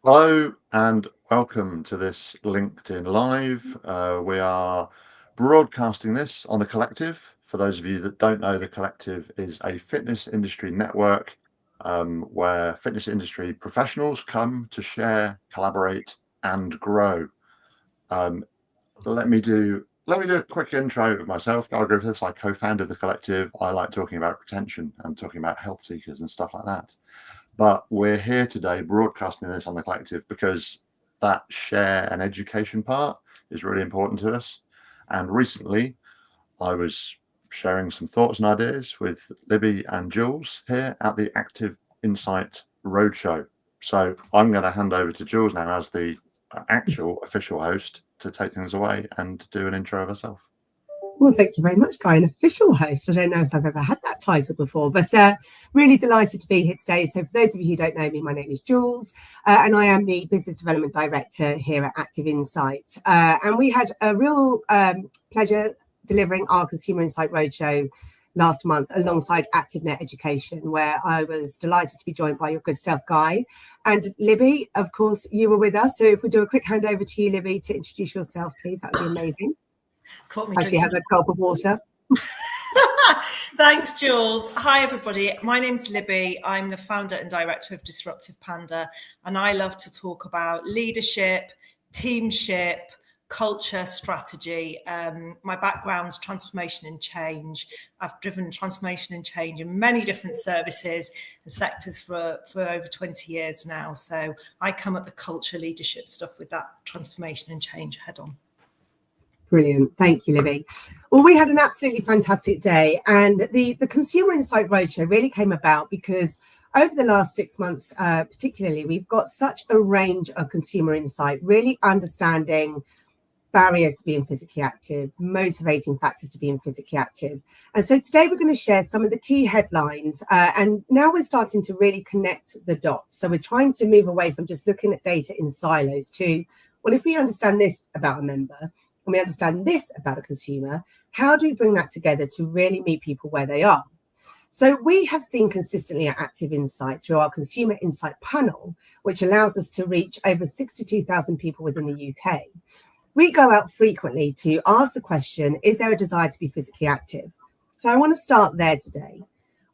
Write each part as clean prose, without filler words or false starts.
Hello and welcome to this LinkedIn Live. We are broadcasting this on the Collective. For those of you that don't know, the Collective is a fitness industry network where fitness industry professionals come to share, collaborate, and grow. Um, let me do a quick intro of myself. Guy Griffiths, I co-founded the Collective. I like talking about retention and talking about health seekers and stuff like that. But we're here today broadcasting this on the Collective because that share and education part is really important to us. And recently, I was sharing some thoughts and ideas with Libby and Jules here at the Active Insight Roadshow. So I'm going to hand over to Jules now as the actual official host to take things away and do an intro of herself. Well, thank you very much, Guy. An official host. I don't know if I've ever had that title before, but really delighted to be here today. So for those of you who don't know me, my name is Jules, and I am the Business Development Director here at Active Insight. And we had a real pleasure delivering our Consumer Insight Roadshow last month alongside ActiveNet Education, where I was delighted to be joined by your good self, Guy. And Libby, of course, you were with us. So if we do a quick handover to you, Libby, to introduce yourself, please, that would be amazing. She has a gulp of water. Thanks, Jules. Hi, everybody. My name's Libby. I'm the founder and director of Disruptive Panda, and I love to talk about leadership, teamship, culture, strategy. My background's transformation and change. I've driven transformation and change in many different services and sectors for over 20 years now. So I come at the culture leadership stuff with that transformation and change head on. Brilliant. Thank you, Libby. Well, we had an absolutely fantastic day, and the Consumer Insight Roadshow really came about because over the last 6 months, particularly, we've got such a range of consumer insight, really understanding barriers to being physically active, motivating factors to being physically active. And so today we're going to share some of the key headlines, and now we're starting to really connect the dots. So we're trying to move away from just looking at data in silos to, well, if we understand this about a member, and we understand this about a consumer, how do we bring that together to really meet people where they are? So we have seen consistently at Active Insight through our Consumer Insight panel, which allows us to reach over 62,000 people within the UK. We go out frequently to ask the question, is there a desire to be physically active? So I want to start there today.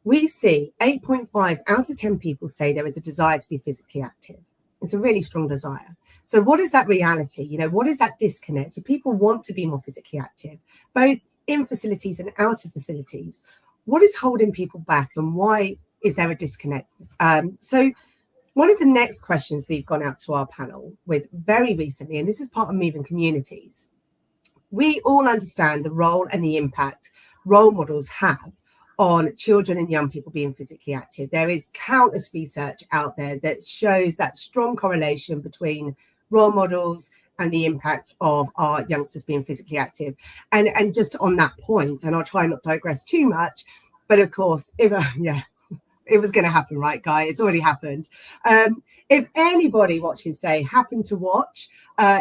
We see 8.5 out of 10 people say there is a desire to be physically active. It's a really strong desire. So what is that reality? You know, what is that disconnect? So people want to be more physically active, both in facilities and out of facilities. What is holding people back, and why is there a disconnect? So one of the next questions we've gone out to our panel with very recently, and this is part of Moving Communities, we all understand the role and the impact role models have on children and young people being physically active. There is countless research out there that shows that strong correlation between role models and the impact of our youngsters being physically active. And just on that point, and I'll try not to digress too much, but of course, it was going to happen, right, Guy? It's already happened. If anybody watching today happened to watch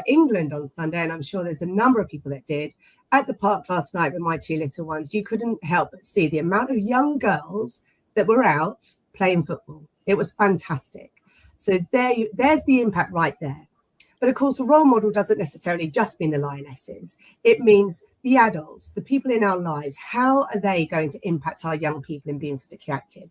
England on Sunday, and I'm sure there's a number of people that did, at the park last night with my two little ones, you couldn't help but see the amount of young girls that were out playing football. It was fantastic. So there's the impact right there. But of course, a role model doesn't necessarily just mean the lionesses. It means the adults, the people in our lives. How are they going to impact our young people in being physically active?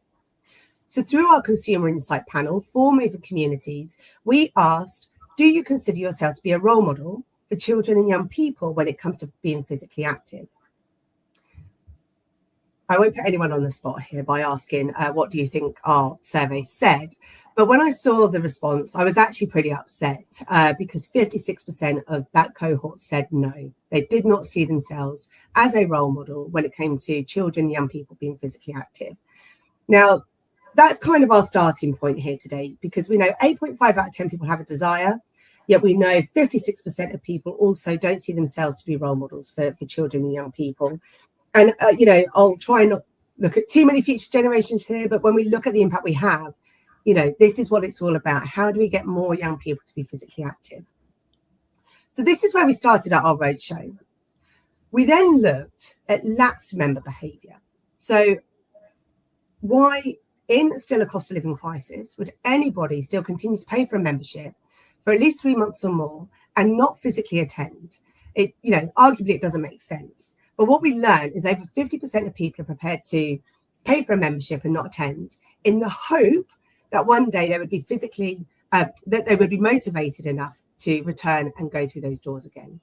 So through our Consumer Insight panel for Moving Communities, we asked, do you consider yourself to be a role model for children and young people when it comes to being physically active? I won't put anyone on the spot here by asking, what do you think our survey said? But when I saw the response, I was actually pretty upset because 56% of that cohort said no. They did not see themselves as a role model when it came to children and young people being physically active. Now, that's kind of our starting point here today, because we know 8.5 out of 10 people have a desire, yet we know 56% of people also don't see themselves to be role models for children and young people. And, I'll try and not look at too many future generations here, but when we look at the impact we have, this is what it's all about. How do we get more young people to be physically active? So this is where we started at our roadshow. We then looked at lapsed member behaviour. So why, in still a cost of living crisis, would anybody still continue to pay for a membership for at least 3 months or more and not physically attend, arguably it doesn't make sense. But what we learned is over 50% of people are prepared to pay for a membership and not attend in the hope that one day they would be that they would be motivated enough to return and go through those doors again.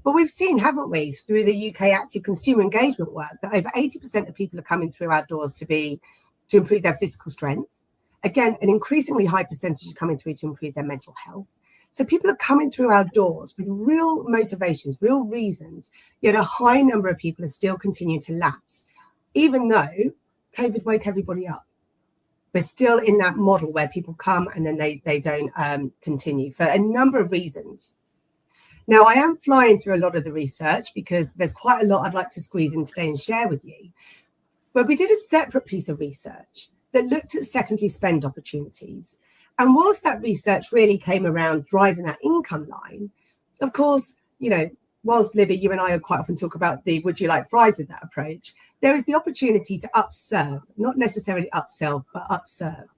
But we've seen, haven't we, through the UK active consumer engagement work, that over 80% of people are coming through our doors to improve their physical strength. Again, an increasingly high percentage are coming through to improve their mental health. So people are coming through our doors with real motivations, real reasons, yet a high number of people are still continuing to lapse, even though COVID woke everybody up. We're still in that model where people come and then they don't continue for a number of reasons. Now, I am flying through a lot of the research because there's quite a lot I'd like to squeeze in today and share with you. But we did a separate piece of research that looked at secondary spend opportunities. And whilst that research really came around driving that income line, of course, whilst Libby, you and I quite often talk about the would you like fries with that approach, there is the opportunity to upserve, not necessarily upsell, but upserve.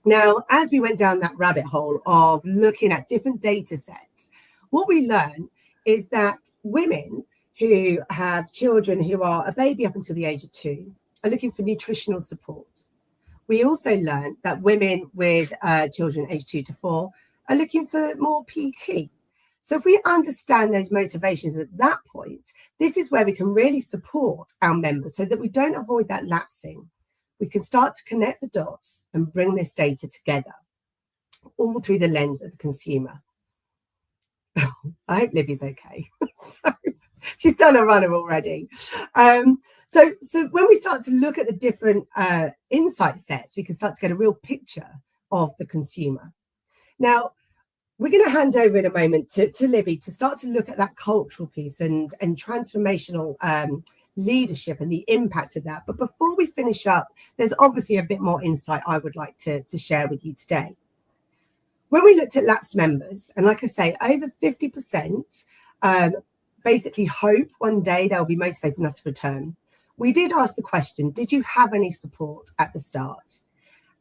Now, as we went down that rabbit hole of looking at different data sets, what we learned is that women who have children who are a baby up until the age of 2 are looking for nutritional support. We also learned that women with children aged 2 to 4 are looking for more PT. So if we understand those motivations at that point, this is where we can really support our members so that we don't avoid that lapsing. We can start to connect the dots and bring this data together, all through the lens of the consumer. I hope Libby's okay. So she's done a runner already. So when we start to look at the different insight sets, we can start to get a real picture of the consumer. Now, we're going to hand over in a moment to Libby to start to look at that cultural piece and transformational leadership and the impact of that. But before we finish up, there's obviously a bit more insight I would like to share with you today. When we looked at lapsed members, and like I say, over 50% basically hope one day they'll be motivated enough to return. We did ask the question, did you have any support at the start?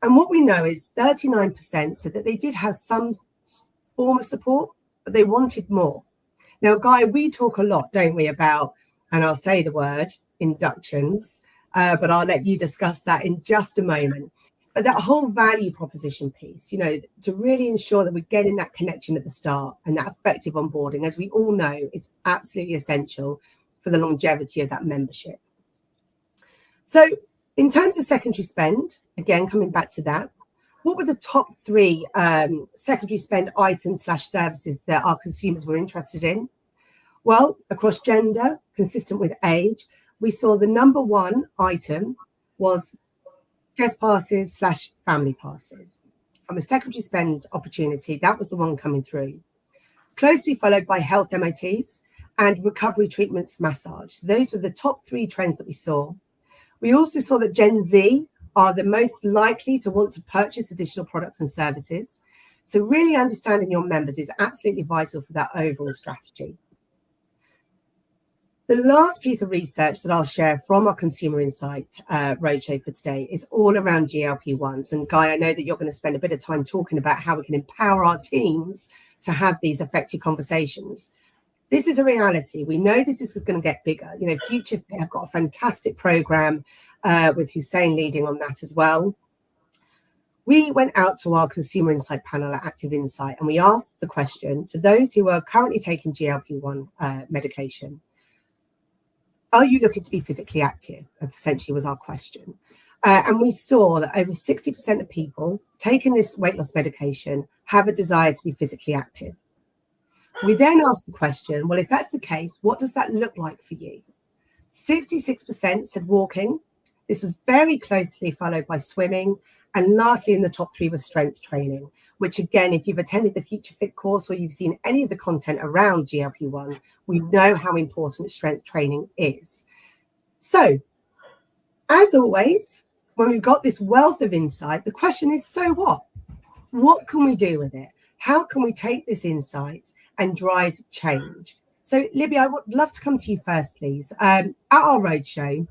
And what we know is 39% said that they did have some form of support, but they wanted more. Now, Guy, we talk a lot, don't we, about, and I'll say the word, inductions, but I'll let you discuss that in just a moment. But that whole value proposition piece, to really ensure that we're getting that connection at the start and that effective onboarding, as we all know, is absolutely essential for the longevity of that membership. So in terms of secondary spend, again, coming back to that, what were the top 3 secondary spend items / services that our consumers were interested in? Well, across gender, consistent with age, we saw the number 1 item was guest passes / family passes. From a secondary spend opportunity, that was the one coming through. Closely followed by health MOTs and recovery treatments massage. So those were the top 3 trends that we saw. We also saw that Gen Z are the most likely to want to purchase additional products and services. So really understanding your members is absolutely vital for that overall strategy. The last piece of research that I'll share from our Consumer Insight Roadshow for today is all around GLP-1s. And Guy, I know that you're going to spend a bit of time talking about how we can empower our teams to have these effective conversations. This is a reality. We know this is going to get bigger. Future Fit have got a fantastic program with Hussein leading on that as well. We went out to our Consumer Insight panel at Active Insight and we asked the question to those who are currently taking GLP-1 medication. Are you looking to be physically active? Essentially was our question. And we saw that over 60% of people taking this weight loss medication have a desire to be physically active. We then asked the question, well, if that's the case, what does that look like for you? 66% said walking. This was very closely followed by swimming. And lastly, in the top 3 was strength training, which again, if you've attended the Future Fit course or you've seen any of the content around GLP-1, we know how important strength training is. So, as always, when we've got this wealth of insight, the question is, so what? What can we do with it? How can we take this insight and drive change? So, Libby, I would love to come to you first, please. At our roadshow,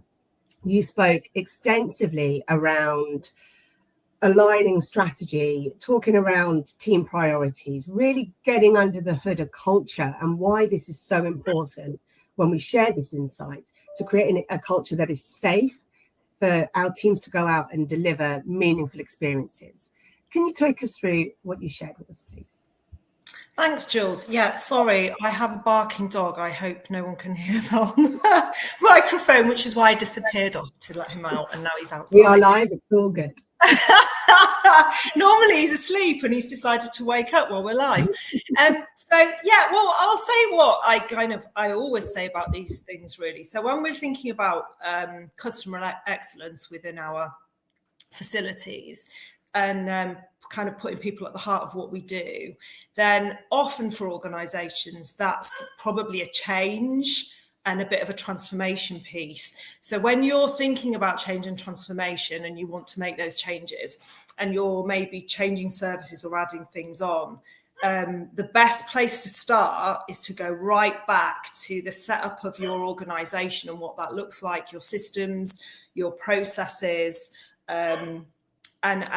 you spoke extensively around aligning strategy, talking around team priorities, really getting under the hood of culture and why this is so important when we share this insight to creating a culture that is safe for our teams to go out and deliver meaningful experiences. Can you take us through what you shared with us, please? Thanks, Jules. Yeah, sorry, I have a barking dog. I hope no one can hear that on the microphone, which is why I disappeared off to let him out, and now he's outside. We are live, it's all good. Normally he's asleep and he's decided to wake up while we're live. So yeah, well, I'll say what I always say about these things, really. So when we're thinking about customer excellence within our facilities and kind of putting people at the heart of what we do, then often for organizations, that's probably a change and a bit of a transformation piece. So when you're thinking about change and transformation and you want to make those changes and you're maybe changing services or adding things on, the best place to start is to go right back to the setup of your organization and what that looks like, your systems, your processes, and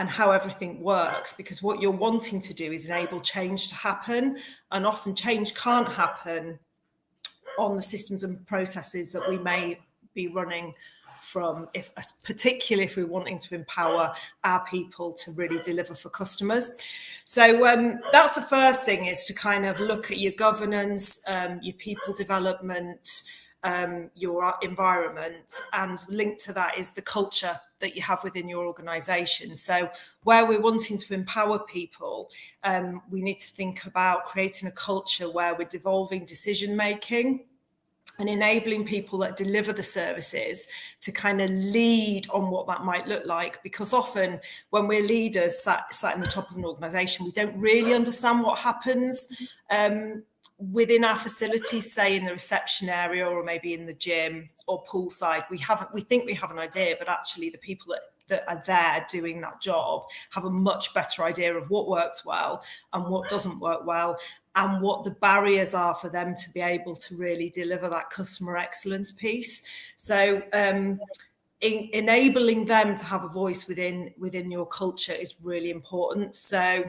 how everything works, because what you're wanting to do is enable change to happen, and often change can't happen on the systems and processes that we may be running from, particularly if we're wanting to empower our people to really deliver for customers. So that's the first thing, is to kind of look at your governance, your people development, your environment, and linked to that is the culture that you have within your organization. So where we're wanting to empower people, we need to think about creating a culture where we're devolving decision making and enabling people that deliver the services to kind of lead on what that might look like. Because often when we're leaders sat in the top of an organization, we don't really understand what happens within our facilities, say in the reception area or maybe in the gym or poolside. We think we have an idea, but actually the people that are there doing that job have a much better idea of what works well and what doesn't work well, and what the barriers are for them to be able to really deliver that customer excellence piece. So enabling them to have a voice within your culture is really important. So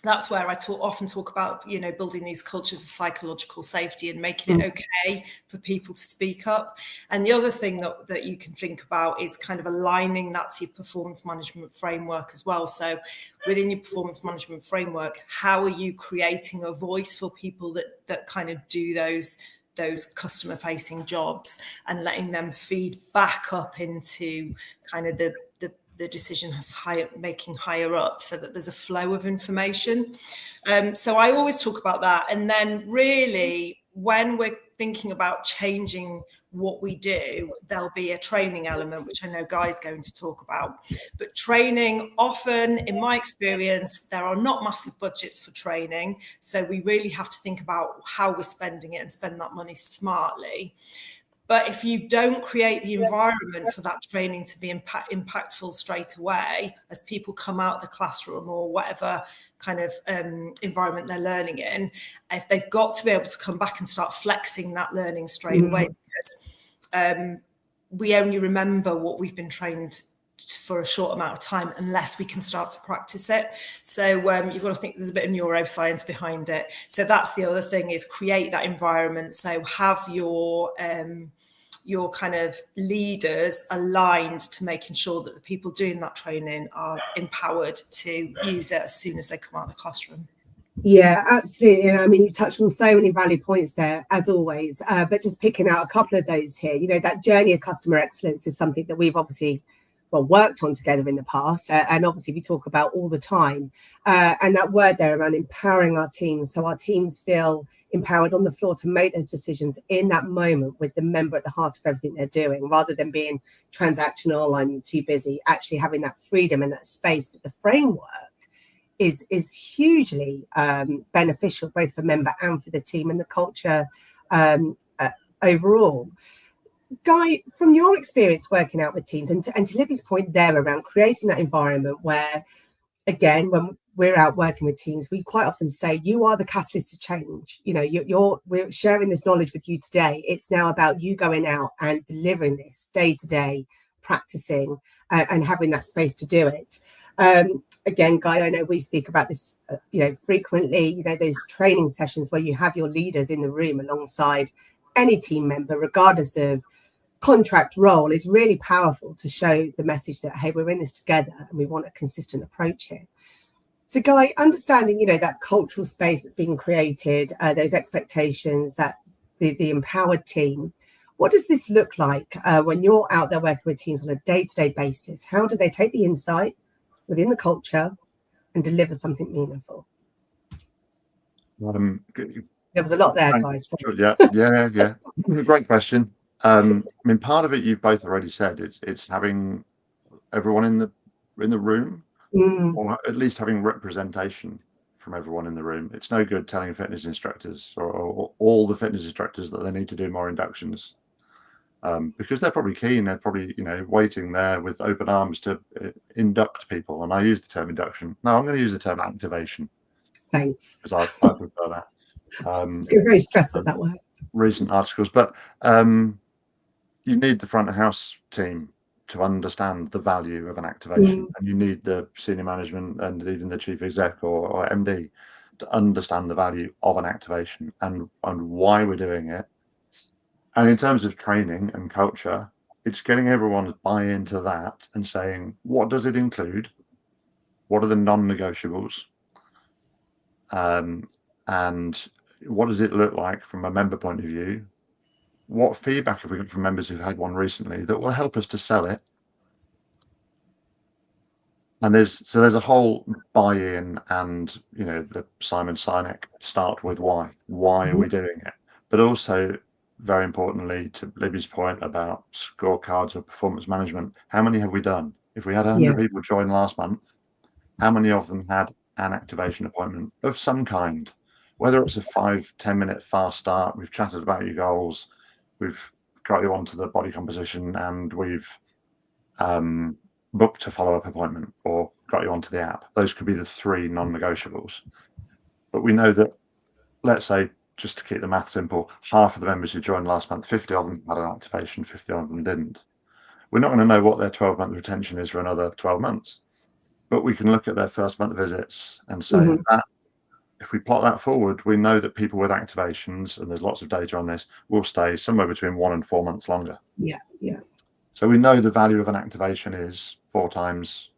that's where I often talk about, building these cultures of psychological safety and making it okay for people to speak up. And the other thing that you can think about is kind of aligning that to your performance management framework as well. So within your performance management framework, how are you creating a voice for people that kind of do those customer facing jobs, and letting them feed back up into kind of the decision making higher up, so that there's a flow of information. So I always talk about that. And then really, when we're thinking about changing what we do, there'll be a training element, which I know Guy's going to talk about. But training, often, in my experience, there are not massive budgets for training. So we really have to think about how we're spending it and spend that money smartly. But if you don't create the environment for that training to be impactful straight away, as people come out of the classroom or whatever kind of environment they're learning in, if they've got to be able to come back and start flexing that learning straight away, because we only remember what we've been trained for a short amount of time unless we can start to practice it. So you've got to think there's a bit of neuroscience behind it. So that's the other thing, is create that environment. So have your kind of leaders aligned to making sure that the people doing that training are empowered to use it as soon as they come out of the classroom. Yeah, absolutely. I mean, you touched on so many valid points there, as always, but just picking out a couple of those here. That journey of customer excellence is something that we've obviously worked on together in the past, and obviously we talk about all the time, and that word there around empowering our teams, so our teams feel empowered on the floor to make those decisions in that moment with the member at the heart of everything they're doing, rather than being transactional, I'm too busy, actually having that freedom and that space. But the framework is hugely beneficial, both for member and for the team and the culture overall. Guy, from your experience working out with teams, and to Libby's point there around creating that environment where, again, when we're out working with teams, we quite often say, you are the catalyst to change. We're sharing this knowledge with you today. It's now about you going out and delivering this day to day, practicing and having that space to do it. Again, Guy, I know we speak about this, frequently. Those training sessions where you have your leaders in the room alongside any team member, regardless of contract role, is really powerful to show the message that, hey, we're in this together and we want a consistent approach here. So, Guy, understanding, that cultural space that's being created, those expectations, that the empowered team, what does this look like when you're out there working with teams on a day-to-day basis? How do they take the insight within the culture and deliver something meaningful? There was a lot there, guys. Yeah. Great question. Part of it you've both already said. It's having everyone in the room, or at least having representation from everyone in the room. It's no good telling fitness instructors or all the fitness instructors that they need to do more inductions, because they're probably keen. They're probably waiting there with open arms to induct people. And I use the term induction. No, I'm going to use the term activation. Thanks. Because I prefer that. It's very stressed at that word. Recent articles, but you need the front of house team to understand the value of an activation, and you need the senior management and even the chief exec or MD to understand the value of an activation and why we're doing it. And in terms of training and culture, it's getting everyone to buy into that and saying, what does it include? What are the non-negotiables? And what does it look like from a member point of view? What feedback have we got from members who've had one recently that will help us to sell it? And there's a whole buy-in, and the Simon Sinek start with why. Why are we doing it? But also, very importantly, to Libby's point about scorecards or performance management, how many have we done? If we had 100 people join last month, how many of them had an activation appointment of some kind? Whether it's a 5-10 minute fast start, we've chatted about your goals, we've got you onto the body composition, and we've booked a follow-up appointment or got you onto the app. Those could be the 3 non-negotiables. But we know that, let's say, just to keep the math simple, half of the members who joined last month, 50 of them had an activation, 50 of them didn't. We're not going to know what their 12-month retention is for another 12 months. But we can look at their first month visits and say that if we plot that forward, we know that people with activations, and there's lots of data on this, will stay somewhere between 1 and 4 months longer. Yeah. So we know the value of an activation is 4 times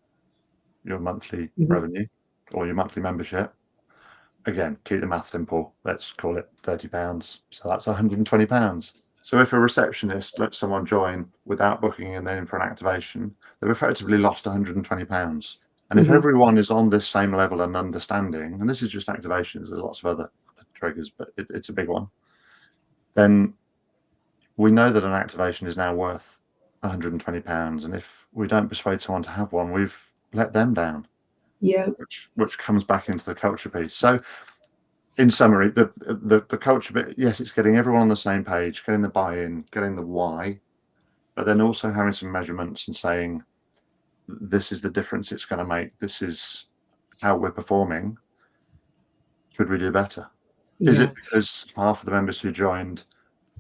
your monthly revenue or your monthly membership. Again, keep the math simple. Let's call it £30. So that's £120. So if a receptionist lets someone join without booking and then for an activation, they've effectively lost £120. And if everyone is on this same level and understanding, and this is just activations, there's lots of other triggers, but it's a big one, then we know that an activation is now worth £120. And if we don't persuade someone to have one, we've let them down. Yeah. Which comes back into the culture piece. So in summary, the culture bit, yes, it's getting everyone on the same page, getting the buy-in, getting the why, but then also having some measurements and saying, this is the difference it's going to make. This is how we're performing. Should we do better? Yeah. Is it because half of the members who joined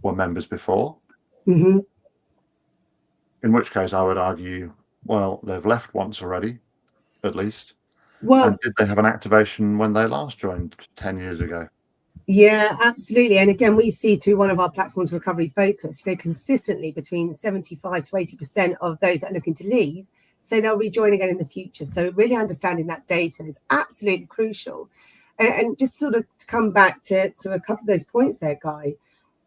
were members before? In which case, I would argue, well, they've left once already, at least. Well, and did they have an activation when they last joined 10 years ago? Yeah, absolutely. And again, we see through one of our platforms, Recovery Focus, consistently between 75 to 80% of those that are looking to leave say they'll rejoin again in the future. So really understanding that data is absolutely crucial. And just sort of to come back to a couple of those points there, Guy,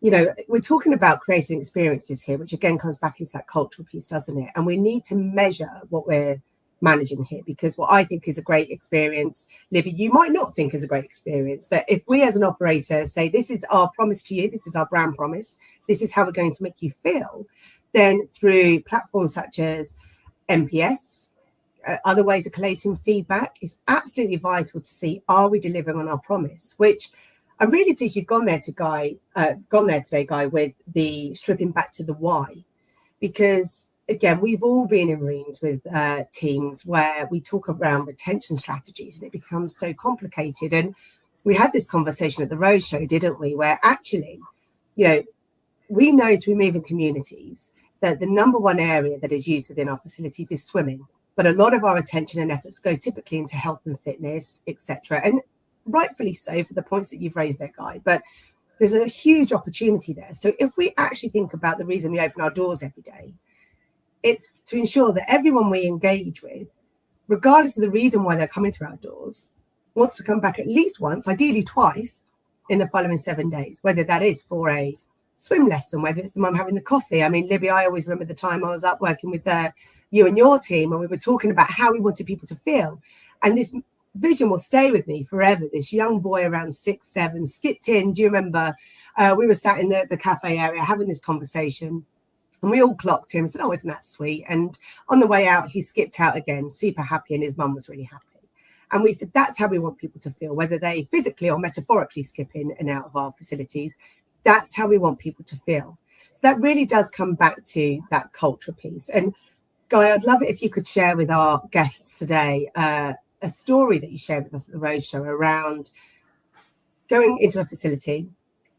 we're talking about creating experiences here, which again comes back into that cultural piece, doesn't it? And we need to measure what we're managing here, because what I think is a great experience, Libby, you might not think is a great experience, but if we as an operator say, this is our promise to you, this is our brand promise, this is how we're going to make you feel, then through platforms such as NPS, other ways of collating feedback, is absolutely vital to see, are we delivering on our promise? Which I'm really pleased you've gone there today, Guy, with the stripping back to the why, because again, we've all been in rooms with teams where we talk around retention strategies and it becomes so complicated. And we had this conversation at the Roadshow, didn't we? Where actually, we know through moving communities that the number one area that is used within our facilities is swimming. but a lot of our attention and efforts go typically into health and fitness, etc. And rightfully so for the points that you've raised there, Guy. But there's a huge opportunity there. So if we actually think about the reason we open our doors every day, it's to ensure that everyone we engage with, regardless of the reason why they're coming through our doors, wants to come back at least once, ideally twice, in the following 7 days, whether that is for a swim lesson, whether it's the mum having the coffee. I mean, Libby, I always remember the time I was up working with you and your team, and we were talking about how we wanted people to feel. And this vision will stay with me forever. This young boy around 6, 7 skipped in. Do you remember? We were sat in the cafe area having this conversation, and we all clocked him and said, oh, isn't that sweet? And on the way out, he skipped out again, super happy, and his mum was really happy. And we said, that's how we want people to feel, whether they physically or metaphorically skip in and out of our facilities. That's how we want people to feel. So that really does come back to that culture piece. And Guy, I'd love it if you could share with our guests today a story that you shared with us at the Roadshow around going into a facility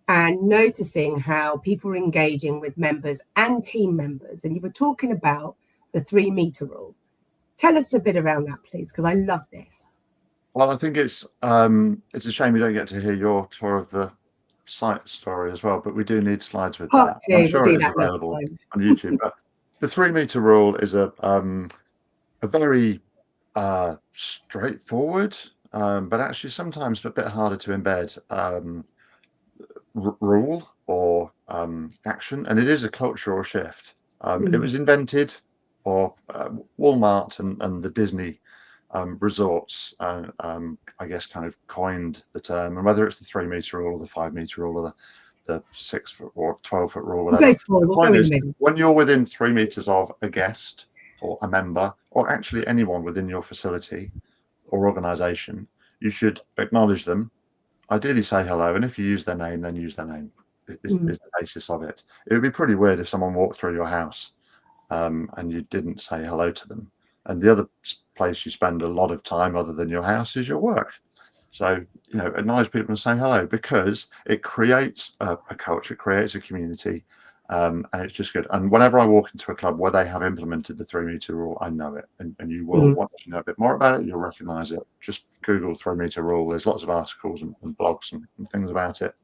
and noticing how people are engaging with members and team members. And you were talking about the 3-meter rule. Tell us a bit around that, please, because I love this. Well, I think it's a shame we don't get to hear your tour of the site story as well, but we do need slides with Part that. two, I'm sure we'll it is available on YouTube. But the 3-meter rule is a very straightforward, but actually sometimes a bit harder to embed rule or action, and it is a cultural shift. It was invented, or Walmart and the Disney resorts, I guess, kind of coined the term. And whether it's the 3-meter rule or the 5-meter rule or the 6-foot or 12-foot rule, whatever. The point is, when you're within 3 meters of a guest or a member, or actually anyone within your facility or organization, you should acknowledge them, ideally say hello, and if you use their name, then use their name. Is the basis of it. It would be pretty weird if someone walked through your house and you didn't say hello to them. And the other place you spend a lot of time other than your house is your work. So, acknowledge people and say hello, because it creates a culture, it creates a community, and it's just good. And whenever I walk into a club where they have implemented the 3-meter rule, I know it. And you will want to know a bit more about it. You'll recognize it. Just Google 3-meter rule. There's lots of articles and blogs and things about it.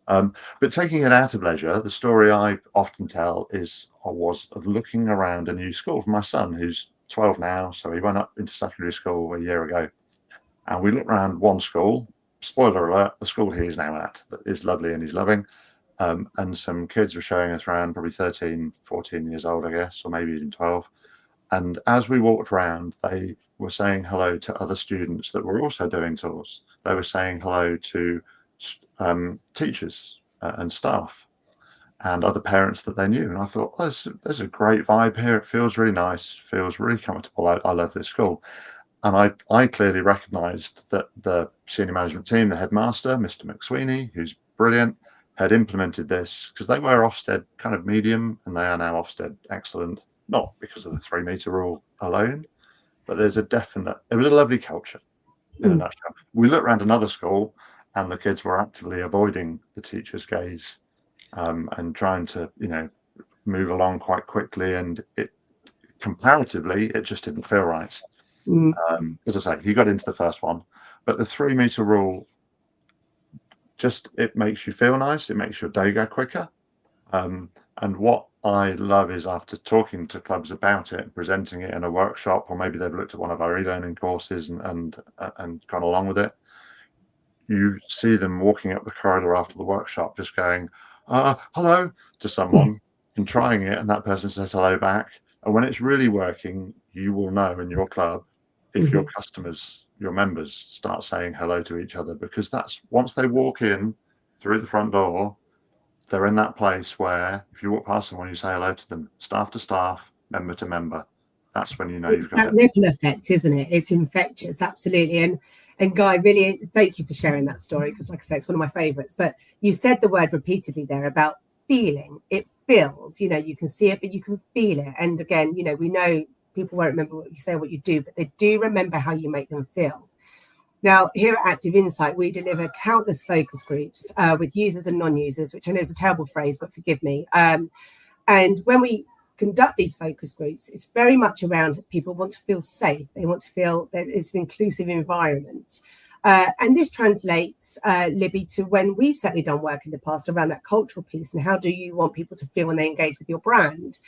But taking it out of leisure, the story I often tell was of looking around a new school for my son, who's 12 now. So he went up into secondary school a year ago. And we looked around one school. Spoiler alert, the school he is now at that is lovely and he's loving. And some kids were showing us around, probably 13, 14 years old, I guess, or maybe even 12. And as we walked around, they were saying hello to other students that were also doing tours. They were saying hello to teachers and staff and other parents that they knew. And I thought, oh, there's a great vibe here. It feels really nice, feels really comfortable. I love this school. And I clearly recognised that the senior management team, the headmaster, Mr. McSweeney, who's brilliant, had implemented this, because they were Ofsted kind of medium and they are now Ofsted excellent, not because of the 3-meter rule alone, but it was a lovely culture in a nutshell. We looked around another school and the kids were actively avoiding the teacher's gaze and trying to, move along quite quickly. And comparatively, it just didn't feel right. As I say, he got into the first one, but the 3-meter rule, it makes you feel nice. It makes your day go quicker. And what I love is, after talking to clubs about it, presenting it in a workshop, or maybe they've looked at one of our e-learning courses and gone along with it, you see them walking up the corridor after the workshop, just going, hello to someone and trying it. And that person says hello back. And when it's really working, you will know in your club if your customers, your members, start saying hello to each other, because that's, once they walk in through the front door, they're in that place where if you walk past someone, you say hello to them, staff to staff, member to member. That's when you know it's that ripple effect, isn't it? It's infectious, absolutely. And Guy, really thank you for sharing that story, because like I say, it's one of my favorites. But you said the word repeatedly there about feeling. It feels, you can see it, but you can feel it. And again, we know people won't remember what you say or what you do, but they do remember how you make them feel. Now, here at Active Insight, we deliver countless focus groups with users and non-users, which I know is a terrible phrase, but forgive me. And when we conduct these focus groups, it's very much around people want to feel safe. They want to feel that it's an inclusive environment. And this translates, Libby, to when we've certainly done work in the past around that cultural piece and how do you want people to feel when they engage with your brand.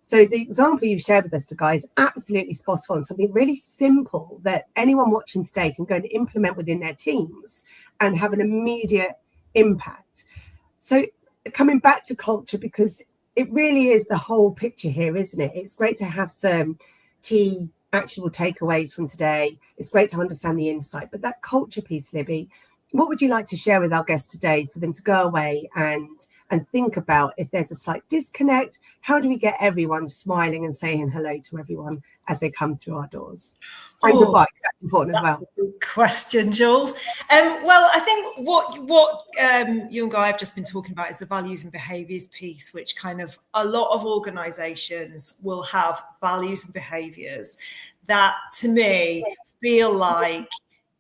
So the example you shared with us, Guy, is absolutely spot on. Something really simple that anyone watching today can go and implement within their teams and have an immediate impact. So coming back to culture, because it really is the whole picture here, isn't it? It's great to have some key actionable takeaways from today. It's great to understand the insight, but that culture piece, Libby, what would you like to share with our guests today for them to go away and think about if there's a slight disconnect? How do we get everyone smiling and saying hello to everyone as they come through our doors? And goodbye, that's important as well. That's a good question, Jules. Well, I think what you and Guy have just been talking about is the values and behaviours piece, which kind of a lot of organisations will have values and behaviours that, to me, feel like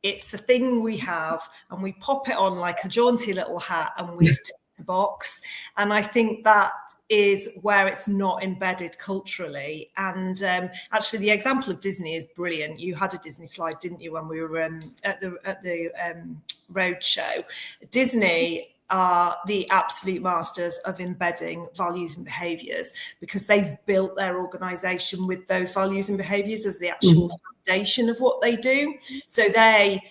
it's the thing we have and we pop it on like a jaunty little hat and we've ticked the box. And I think that is where it's not embedded culturally. And actually, the example of Disney is brilliant. You had a Disney slide, didn't you, when we were at the roadshow? Disney are the absolute masters of embedding values and behaviours because they've built their organisation with those values and behaviours as the actual foundation of what they do. So they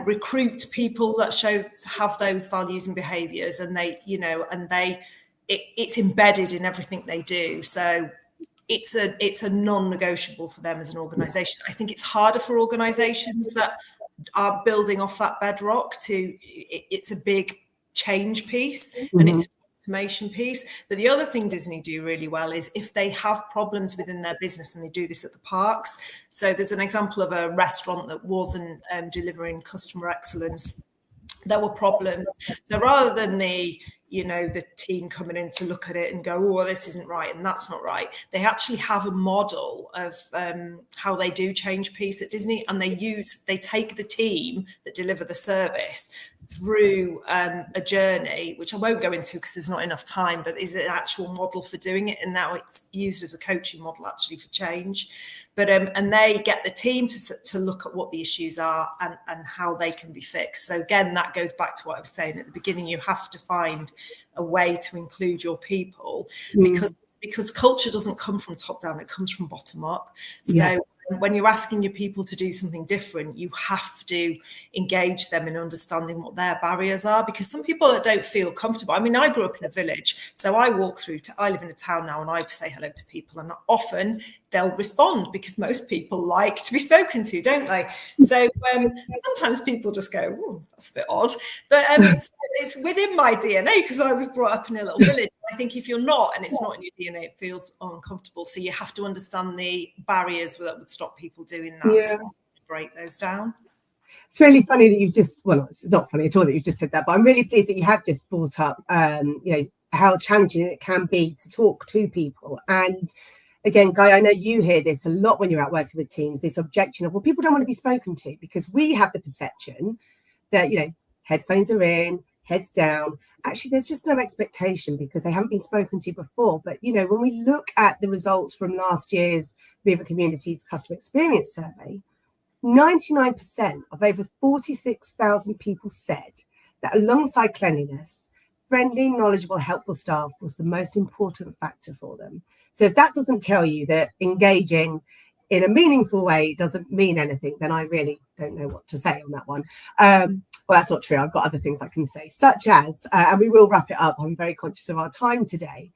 recruit people that have those values and behaviours, and it's embedded in everything they do. So it's a non-negotiable for them as an organisation. I think it's harder for organisations that are building off that bedrock it's a big change piece and it's a transformation piece. But the other thing Disney do really well is if they have problems within their business, and they do this at the parks. So there's an example of a restaurant that wasn't delivering customer excellence. There were problems. So rather than the team coming in to look at it and go, oh, this isn't right and that's not right, they actually have a model of how they do change piece at Disney, and they take the team that deliver the service through a journey, which I won't go into because there's not enough time, but is an actual model for doing it. And now it's used as a coaching model actually for change. But and they get the team to look at what the issues are and how they can be fixed. So again, that goes back to what I was saying at the beginning. You have to find a way to include your people because culture doesn't come from top down, it comes from bottom up. So when you're asking your people to do something different, you have to engage them in understanding what their barriers are, because some people that don't feel comfortable. I mean, I grew up in a village, so I live in a town now and I say hello to people, and often they'll respond because most people like to be spoken to, don't they? So sometimes people just go, oh, that's a bit odd. But so it's within my DNA because I was brought up in a little village. I think if you're not, and it's not in your DNA, it feels uncomfortable. So you have to understand the barriers that would stop people doing that. To break those down. It's really funny that it's not funny at all that you've just said that, but I'm really pleased that you have just brought up, how challenging it can be to talk to people. And again, Guy, I know you hear this a lot when you're out working with teams, this objection of, well, people don't want to be spoken to, because we have the perception that, headphones are in, heads down. Actually, there's just no expectation because they haven't been spoken to before. But, when we look at the results from last year's River Communities Customer Experience Survey, 99% of over 46,000 people said that alongside cleanliness, friendly, knowledgeable, helpful staff was the most important factor for them. So if that doesn't tell you that engaging in a meaningful way doesn't mean anything, then I really don't know what to say on that one. Well, that's not true. I've got other things I can say, such as, and we will wrap it up, I'm very conscious of our time today,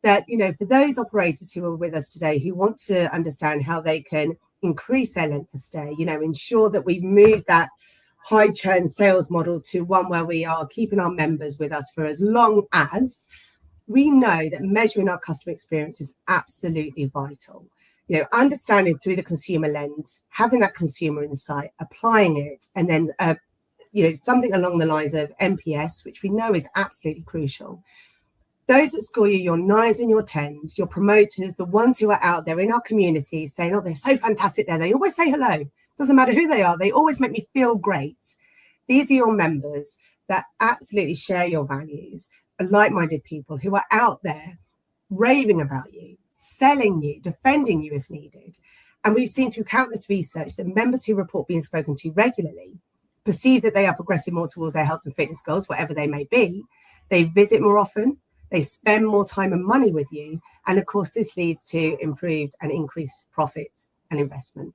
that, for those operators who are with us today who want to understand how they can increase their length of stay, ensure that we move that high churn sales model to one where we are keeping our members with us for as long as, we know that measuring our customer experience is absolutely vital. Understanding through the consumer lens, having that consumer insight, applying it, and then, something along the lines of NPS, which we know is absolutely crucial. Those that score you, your 9s and your 10s, your promoters, the ones who are out there in our community saying, oh, they're so fantastic there. They always say hello. Doesn't matter who they are. They always make me feel great. These are your members that absolutely share your values, are like-minded people who are out there raving about you, selling you, defending you if needed. And we've seen through countless research that members who report being spoken to regularly perceive that they are progressing more towards their health and fitness goals, whatever they may be. They visit more often, they spend more time and money with you. And of course, this leads to improved and increased profit and investment.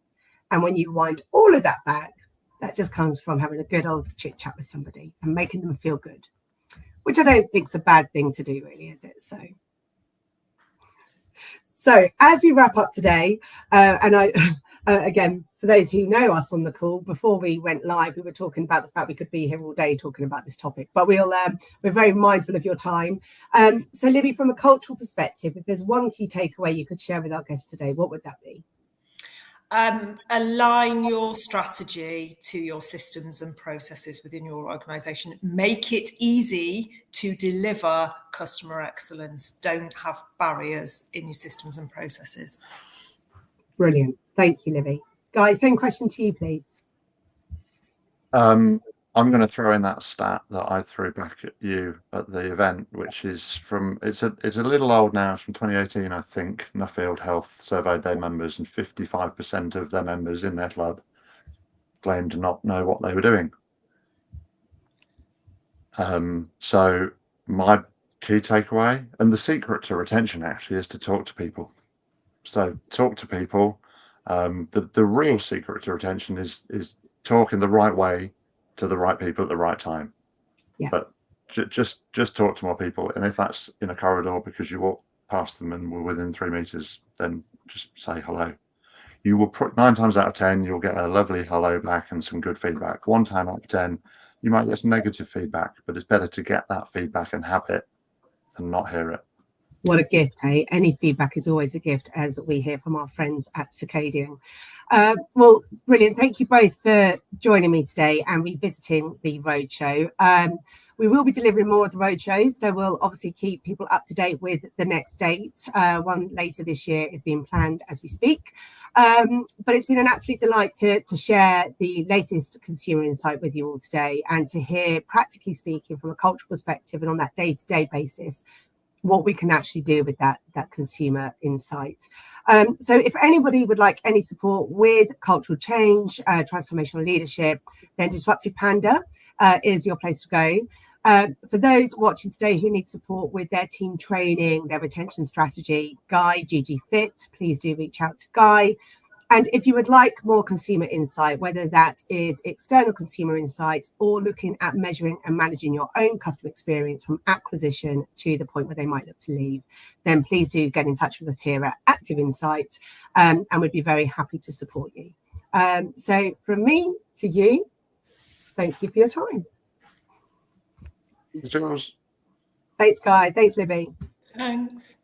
And when you wind all of that back, that just comes from having a good old chit chat with somebody and making them feel good, which I don't think is a bad thing to do, really, is it? So as we wrap up today, and I, again, for those who know us on the call, before we went live, we were talking about the fact we could be here all day talking about this topic, but we're very mindful of your time. So Libby, from a cultural perspective, if there's one key takeaway you could share with our guests today, what would that be? Align your strategy to your systems and processes within your organisation. Make it easy to deliver customer excellence. Don't have barriers in your systems and processes. Brilliant. Thank you, Libby. Guys, same question to you, please. I'm going to throw in that stat that I threw back at you at the event, which is from, it's a little old now, it's from 2018, I think. Nuffield Health surveyed their members, and 55% of their members in their club claimed to not know what they were doing. So my key takeaway, and the secret to retention actually, is to talk to people. So talk to people. The real secret to retention is talking the right way to the right people at the right time. Yeah. But just talk to more people, and if that's in a corridor because you walk past them and we're within 3 meters, then just say hello. You will 9 times out of 10 you'll get a lovely hello back and some good feedback. 1 time out of 10 you might get some negative feedback, but it's better to get that feedback and have it than not hear it. What a gift, hey? Any feedback is always a gift, as we hear from our friends at Circadian. Well, brilliant. Thank you both for joining me today and revisiting the roadshow. We will be delivering more of the roadshows, so we'll obviously keep people up to date with the next date. One later this year is being planned as we speak. But it's been an absolute delight to share the latest consumer insight with you all today, and to hear, practically speaking, from a cultural perspective and on that day-to-day basis, what we can actually do with that consumer insight. So if anybody would like any support with cultural change, transformational leadership, then Disruptive Panda is your place to go. For those watching today who need support with their team training, their retention strategy, Guy, GG Fit, please do reach out to Guy. And if you would like more consumer insight, whether that is external consumer insight or looking at measuring and managing your own customer experience from acquisition to the point where they might look to leave, then please do get in touch with us here at Active Insight, and we'd be very happy to support you. So from me to you, thank you for your time. Thanks, Thanks, Guy. Thanks, Libby. Thanks.